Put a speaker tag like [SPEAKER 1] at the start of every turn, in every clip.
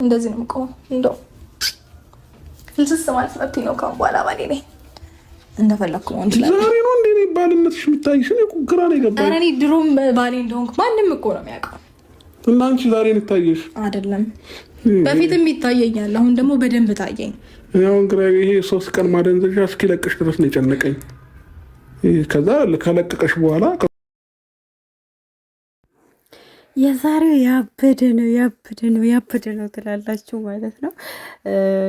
[SPEAKER 1] እንደዚህ ነው የምቆመው። እንደው ፍልስስ ማለት መብቴ ነው። ካሁን በኋላ ባሌ ነኝ፣ እንደፈለኩ ነው እንጂ
[SPEAKER 2] ዛሬ ነው እንዴ ባልነትሽ የምታይሽ? እኔ እኮ ግራ ነው የገባኝ።
[SPEAKER 1] ኧረ እኔ ድሮም ባሌ እንደሆንኩ ማንም እኮ ነው የሚያውቀው።
[SPEAKER 2] እና አንቺ ዛሬ ልታየሽ
[SPEAKER 1] አይደለም? በፊትም ይታየኛል፣ አሁን ደግሞ በደንብ ታየኝ።
[SPEAKER 2] አሁን ግራ ይሄ 3 ቀን ማደንዘዣ እስኪለቅሽ ድረስ ነው የጨነቀኝ። ከዛ ከለቀቀሽ በኋላ
[SPEAKER 3] የዛሬው ያበደ ነው ትላላችሁ ማለት ነው።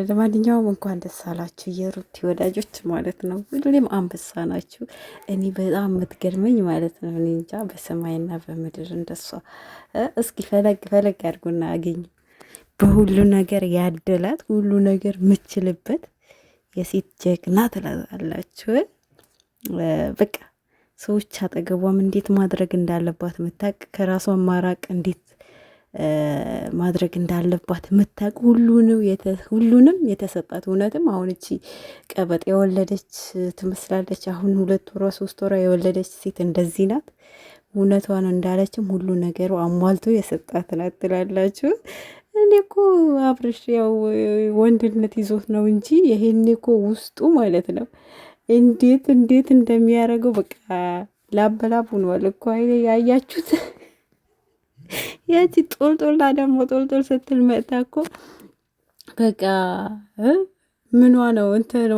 [SPEAKER 3] ለማንኛውም እንኳን ደስ አላችሁ የሩቲ ወዳጆች ማለት ነው። ሁሌም አንበሳ ናችሁ። እኔ በጣም የምትገርመኝ ማለት ነው። እኔ እንጃ በሰማይና በምድር እንደሷ እስኪ ፈለግ አድርጎና አገኝ በሁሉ ነገር ያደላት ሁሉ ነገር ምችልበት የሴት ጀግና ትላላችሁ። በቃ ሰዎች አጠገቧም እንዴት ማድረግ እንዳለባት ምታቅ፣ ከራሷን ማራቅ እንዴት ማድረግ እንዳለባት ምታቅ፣ ሁሉንም የተሰጣት እውነትም አሁን እቺ ቀበጥ የወለደች ትመስላለች። አሁን 2 ወሯ 3 ወሯ የወለደች ሴት እንደዚህ ናት። እውነቷን እንዳለችም ሁሉ ነገሩ አሟልቶ የሰጣት ናት ትላላችሁ። እኔ እኮ አብርሽ ያው ወንድነት ይዞት ነው እንጂ ይሄኔ እኮ ውስጡ ማለት ነው እንዴት እንደሚያደርገው በቃ ላበላቡ ነው እኮ ያያችሁት። ያቺ ጦልጦላ ደግሞ ጦልጦል ስትል መጣ እኮ በቃ ምኗ ነው እንትን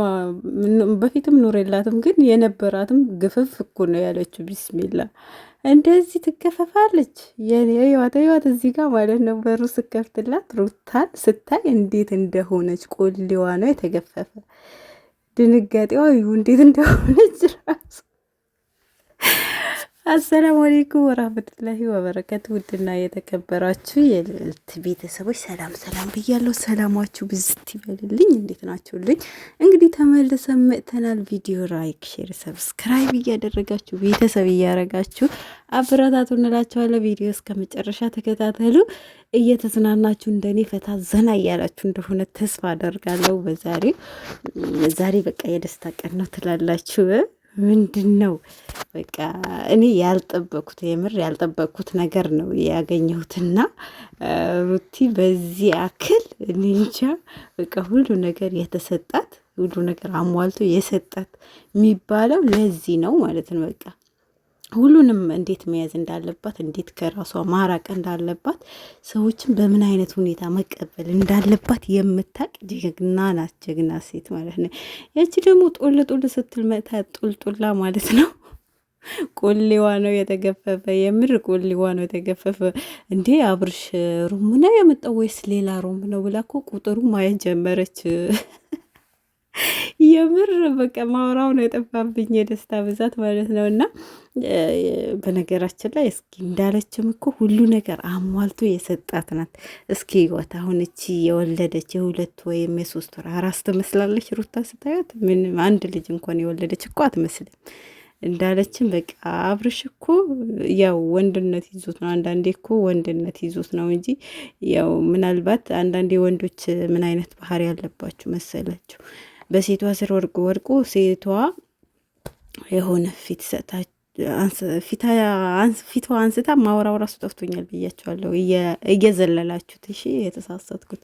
[SPEAKER 3] በፊትም ኑር የላትም ግን የነበራትም ግፍፍ እኮ ነው ያለችው። ቢስሚላ እንደዚህ ትገፈፋለች። የህይወት እዚህ ጋር ማለት ነው። በሩ ስከፍትላት ሩታን ስታይ እንዴት እንደሆነች ቆሌዋ ነው የተገፈፈ። ድንጋጤዋ እንዴት እንደሆነች ራሱ። አሰላሙ አለይኩም ወራህመቱላሂ ወበረከቱ። ውድና የተከበራችሁ የልዕልት ቤተሰቦች ሰላም ብያለሁ። ሰላማችሁ ብዝት ይበልልኝ። እንዴት ናችሁልኝ? እንግዲህ ተመልሰን መጥተናል። ቪዲዮ ላይክ፣ ሼር፣ ሰብስክራይብ እያደረጋችሁ ቤተሰብ እያደረጋችሁ አበረታቱ እንላችኋለሁ። ቪዲዮ እስከ መጨረሻ ተከታተሉ። እየተዝናናችሁ እንደኔ ፈታ ዘና እያላችሁ እንደሆነ ተስፋ አደርጋለሁ። ዛሬ በቃ የደስታ ቀን ነው ትላላችሁ። ምንድን ነው በቃ እኔ የምር ያልጠበቅኩት ነገር ነው ያገኘሁትና ሩቲ በዚህ አክል እኔ እንጃ በቃ ሁሉ ነገር የተሰጣት ሁሉ ነገር አሟልቶ የሰጣት የሚባለው ለዚህ ነው ማለት ነው። በቃ ሁሉንም እንዴት መያዝ እንዳለባት፣ እንዴት ከራሷ ማራቅ እንዳለባት፣ ሰዎችን በምን አይነት ሁኔታ መቀበል እንዳለባት የምታቅ ጀግና ናት። ጀግና ሴት ማለት ነው። ያቺ ደግሞ ጦል ስትል መታ ጦልጦላ ማለት ነው። ቆሌዋ ነው የተገፈፈ። የምር ቆሌዋ ነው የተገፈፈ። እንዴ አብርሽ ሩም ነው የመጣው ወይስ ሌላ ሩም ነው ብላ እኮ ቁጥሩ ማየት ጀመረች። የምር በቃ ማውራው ነው የጠፋብኝ የደስታ ብዛት ማለት ነው። እና በነገራችን ላይ እስኪ እንዳለችም እኮ ሁሉ ነገር አሟልቶ የሰጣት ናት። እስኪ ህይወት አሁን እቺ የወለደች የ2 ወይም የ3 ወር አራስ ትመስላለች ሩታ ስታያት። ምንም አንድ ልጅ እንኳን የወለደች እኮ አትመስልም። እንዳለችም በቃ አብርሽ እኮ ያው ወንድነት ይዞት ነው። አንዳንዴ እኮ ወንድነት ይዞት ነው እንጂ ያው ምናልባት አንዳንዴ ወንዶች ምን አይነት ባህሪ ያለባችሁ መሰላችሁ? በሴቷ ስር ወርቁ ሴቷ የሆነ ፊቷ አንስታ ማውራው ራሱ ጠፍቶኛል ብያቸዋለሁ። እየዘለላችሁት እሺ፣ የተሳሳትኩት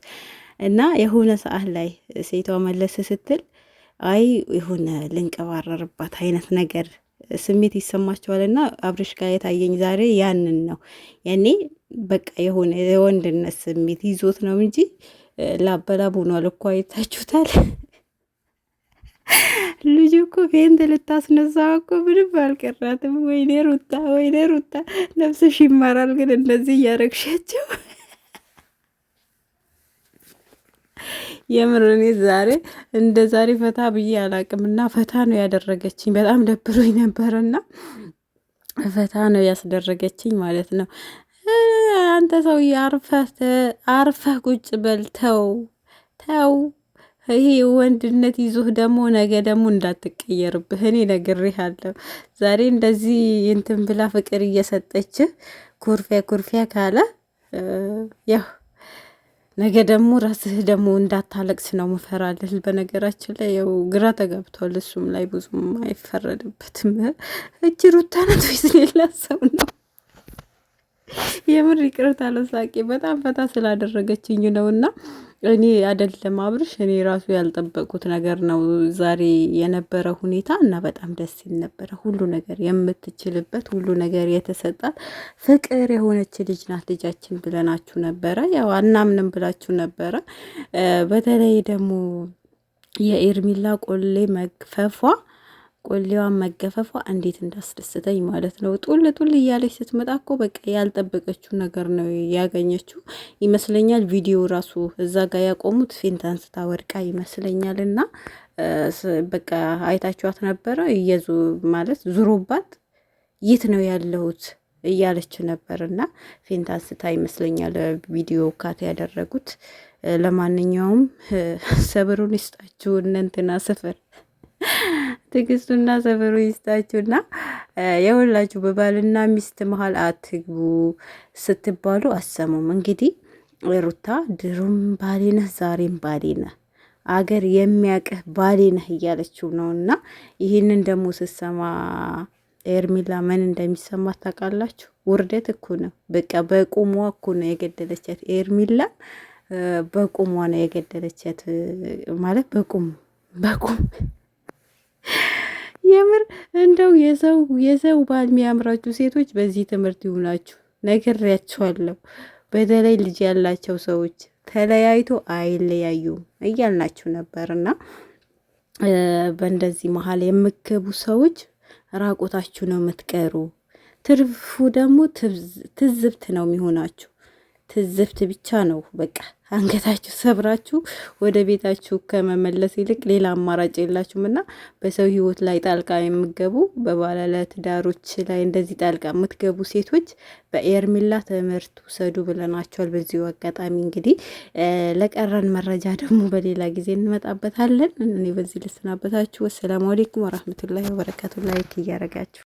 [SPEAKER 3] እና የሆነ ሰዓት ላይ ሴቷ መለስ ስትል አይ የሆነ ልንቀባረርባት አይነት ነገር ስሜት ይሰማቸዋል። እና አብርሽ ጋር የታየኝ ዛሬ ያንን ነው። ያኔ በቃ የሆነ የወንድነት ስሜት ይዞት ነው እንጂ ላበላቡ ነው እኮ አይታችሁታል። ልጁ እኮ ፌንት ልታስነሳ እኮ ምንም አልቀራትም። ወይኔ ሩታ ነፍስሽ ይማራል። ግን እንደዚህ እያረግሻቸው የምር እኔ ዛሬ እንደ ዛሬ ፈታ ብዬ አላቅምና ፈታ ነው ያደረገችኝ። በጣም ደብሮኝ ነበርና ፈታ ነው ያስደረገችኝ ማለት ነው። አንተ ሰው አርፈህ ቁጭ በል ተው። ይሄ ወንድነት ይዞህ ደግሞ ነገ ደግሞ እንዳትቀየርብህ እኔ ነግሬሃለሁ። ዛሬ እንደዚህ እንትን ብላ ፍቅር እየሰጠችህ ኩርፊያ ካለ ያው ነገ ደግሞ ራስህ ደግሞ እንዳታለቅስ ነው ምፈራለህ። በነገራችን ላይ ያው ግራ ተጋብቷል። እሱም ላይ ብዙም አይፈረድበትም። እጅ ሩታ ናት ወይስ ሌላ ሰው ነው? የምር ይቅርታ ለሳቄ በጣም ፈታ ስላደረገችኝ ነውና እኔ አይደለም አብርሽ እኔ ራሱ ያልጠበቁት ነገር ነው ዛሬ የነበረ ሁኔታ እና በጣም ደስ ይል ነበረ። ሁሉ ነገር የምትችልበት ሁሉ ነገር የተሰጣት ፍቅር የሆነች ልጅ ናት ልጃችን ብለናችሁ ነበረ። ያው አናምንም ብላችሁ ነበረ። በተለይ ደግሞ የኤርሚላ ቆሌ መግፈፏ ቆሌዋን መገፈፏ እንዴት እንዳስደስተኝ ማለት ነው። ጡል ጡል እያለች ስትመጣ እኮ በቃ ያልጠበቀችው ነገር ነው ያገኘችው ይመስለኛል። ቪዲዮ ራሱ እዛ ጋር ያቆሙት ፌንት አንስታ ወድቃ ይመስለኛል። እና በቃ አይታችኋት ነበረ እየዙ ማለት ዙሮባት የት ነው ያለሁት እያለች ነበር። እና ፌንት አንስታ ይመስለኛል ቪዲዮ ካት ያደረጉት። ለማንኛውም ሰብሩን ይስጣችሁ እነንትና ስፍር ትግስቱና ሰብሩ ይስጣችሁና የሁላችሁ በባልና ሚስት መሀል አትግቡ ስትባሉ አሰሙም። እንግዲህ ሩታ ድሩም ባሌ ነህ ዛሬም ባሌ ነህ አገር የሚያቅህ ባሌ ነህ እያለችው ነው። እና ይህንን ደግሞ ስትሰማ ኤርሚላ ምን እንደሚሰማ ታውቃላችሁ? ውርደት እኮ ነው። በቃ በቁሟ እኮ ነው የገደለቻት ኤርሚላ በቁሟ ነው የገደለቻት ማለት በቁም የምር እንደው የሰው ባል የሚያምራችሁ ሴቶች በዚህ ትምህርት ይሁናችሁ። ነግሬያችኋለሁ። በተለይ ልጅ ያላቸው ሰዎች ተለያይቶ አይለያዩም እያልናችሁ ነበርና በእንደዚህ መሀል የምትገቡ ሰዎች ራቆታችሁ ነው የምትቀሩ። ትርፉ ደግሞ ትዝብት ነው የሚሆናችሁ። ትዝብት ብቻ ነው በቃ አንገታችሁ ሰብራችሁ ወደ ቤታችሁ ከመመለስ ይልቅ ሌላ አማራጭ የላችሁም። እና በሰው ህይወት ላይ ጣልቃ የምትገቡ በባለትዳሮች ላይ እንደዚህ ጣልቃ የምትገቡ ሴቶች በኤርሚላ ትምህርት ውሰዱ ብለናቸዋል። በዚሁ አጋጣሚ እንግዲህ ለቀረን መረጃ ደግሞ በሌላ ጊዜ እንመጣበታለን። እኔ በዚህ ልስናበታችሁ። ወሰላሙ አሌይኩም ወራህመቱላሂ ወበረካቱ። ላይክ እያረጋችሁ